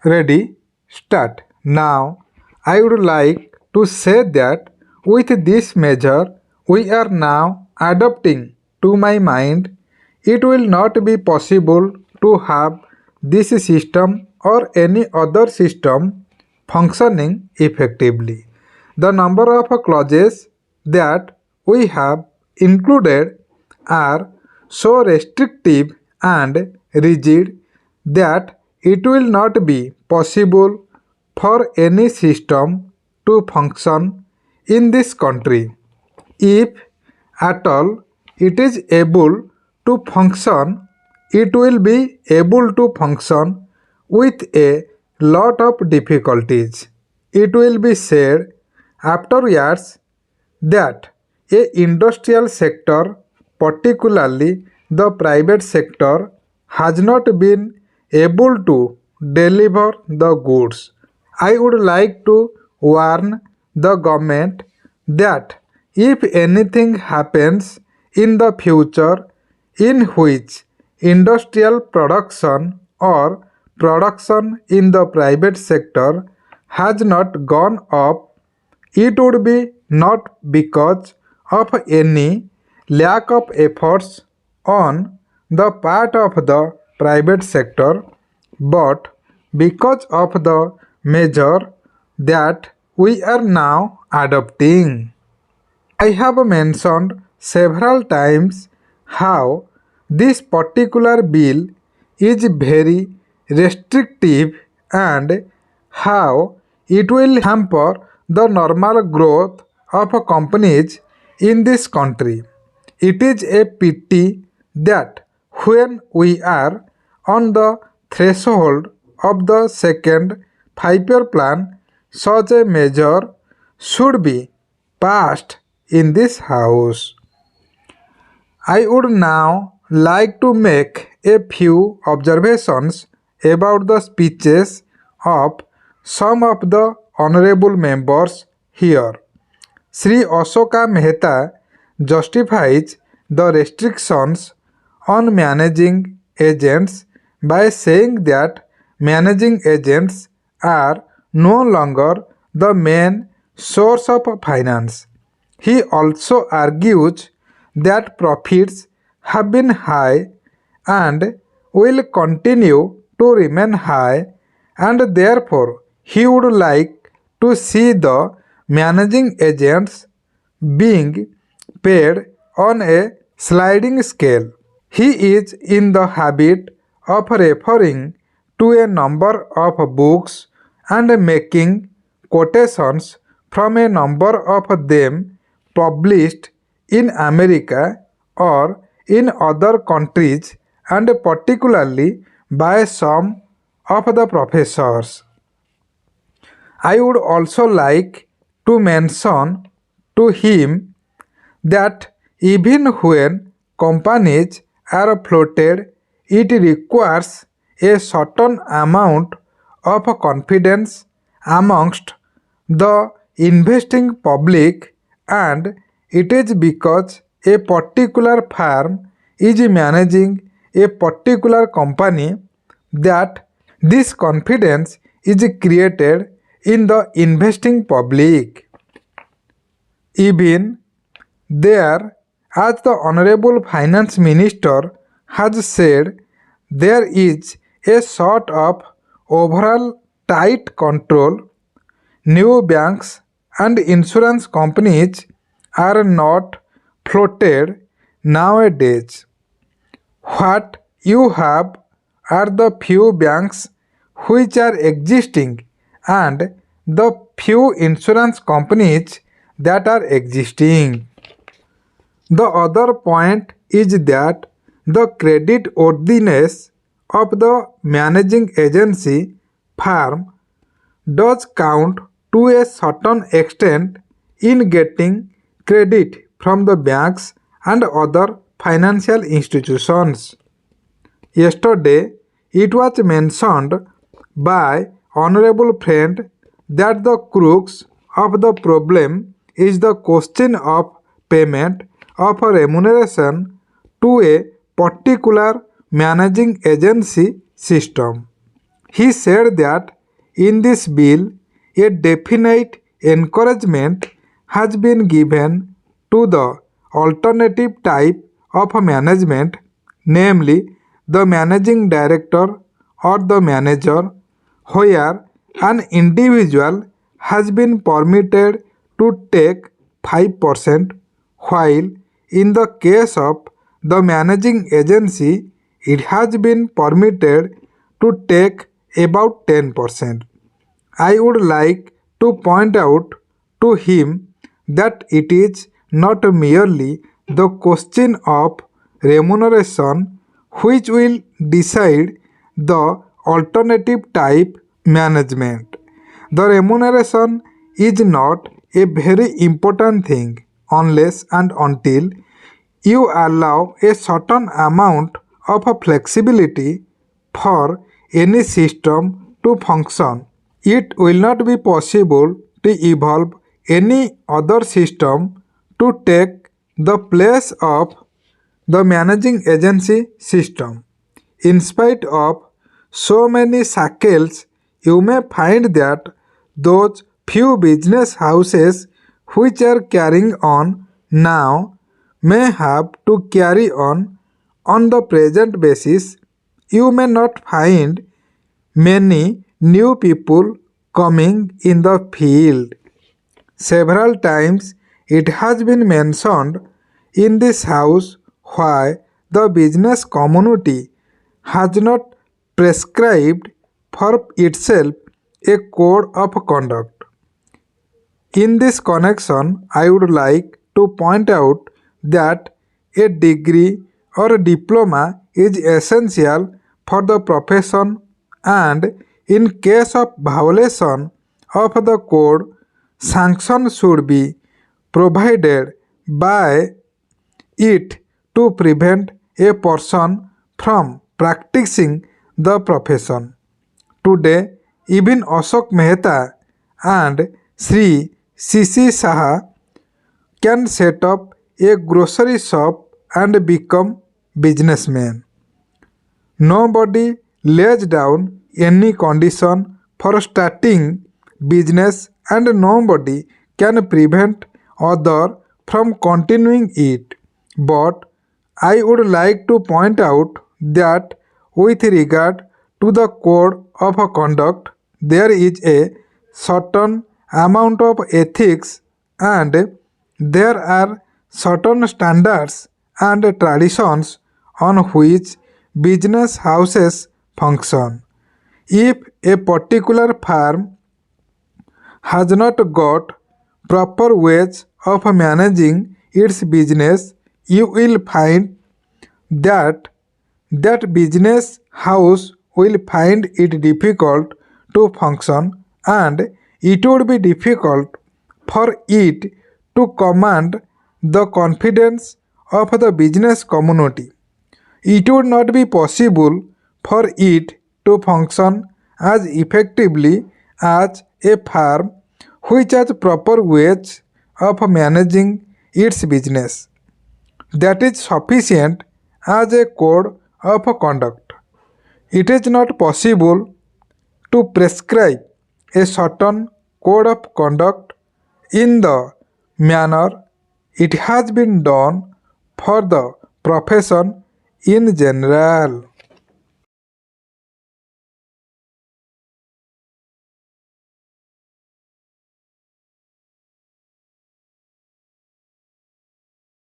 Ready? Start. Now, I would like to say that with this measure we are now adopting to my mind, it will not be possible to have this system or any other system functioning effectively. The number of clauses that we have included are so restrictive and rigid that it will not be possible for any system to function in this country. If at all it is able to function, it will be able to function with a lot of difficulties. It will be said afterwards that a industrial sector, particularly the private sector, has not been able to deliver the goods. I would like to warn the government that if anything happens in the future in which industrial production or production in the private sector has not gone up, it would be not because of any lack of efforts on the part of the private sector, but because of the measure that we are now adopting. I have mentioned several times how this particular bill is very restrictive and how it will hamper the normal growth of companies in this country. It is a pity that when we are on the threshold of the second 5-year plan, such a measure should be passed in this house. I would now like to make a few observations about the speeches of some of the honorable members here. Sri Ashoka Mehta justifies the restrictions on managing agents by saying that managing agents are no longer the main source of finance. He also argues that profits have been high and will continue to remain high, and therefore he would like to see the managing agents being paid on a sliding scale. He is in the habit of referring to a number of books and making quotations from a number of them published in America or in other countries, and particularly by some of the professors. I would also like to mention to him that even when companies are floated, it requires a certain amount of confidence amongst the investing public, and it is because a particular firm is managing a particular company that this confidence is created in the investing public. Even there, as the Honorable Finance Minister has said, there is a sort of overall tight control. New banks and insurance companies are not floated nowadays. What you have are the few banks which are existing and the few insurance companies that are existing. The other point is that the credit worthiness of the managing agency firm does count to a certain extent in getting credit from the banks and other financial institutions. Yesterday, it was mentioned by honorable friend that the crux of the problem is the question of payment of a remuneration to a particular managing agency system. He said that in this bill, a definite encouragement has been given to the alternative type of management, namely the managing director or the manager, where an individual has been permitted to take 5%, while in the case of the managing agency, it has been permitted to take about 10%. I would like to point out to him that it is not merely the question of remuneration which will decide the alternative type management. The remuneration is not a very important thing unless and until you allow a certain amount of flexibility for any system to function. It will not be possible to evolve any other system to take the place of the managing agency system. In spite of so many shackles, you may find that those few business houses which are carrying on now may have to carry on the present basis. You may not find many new people coming in the field. Several times it has been mentioned in this house why the business community has not prescribed for itself a code of conduct. In this connection, I would like to point out that a degree or a diploma is essential for the profession, and in case of violation of the code, sanction should be provided by it to prevent a person from practicing the profession. Today, even Ashok Mehta and Sri C.C. Saha can set up a grocery shop and become businessmen. Nobody lays down any condition for starting business, and nobody can prevent other from continuing it. But I would like to point out that with regard to the code of conduct, there is a certain amount of ethics, and there are certain standards and traditions on which business houses function. If a particular firm has not got proper ways of managing its business, you will find that that business house will find it difficult to function, and it would be difficult for it to command the confidence of the business community. It would not be possible for it to function as effectively as a firm which has proper ways of managing its business. That is sufficient as a code of conduct. It is not possible to prescribe a certain code of conduct in the manner it has been done for the profession in general.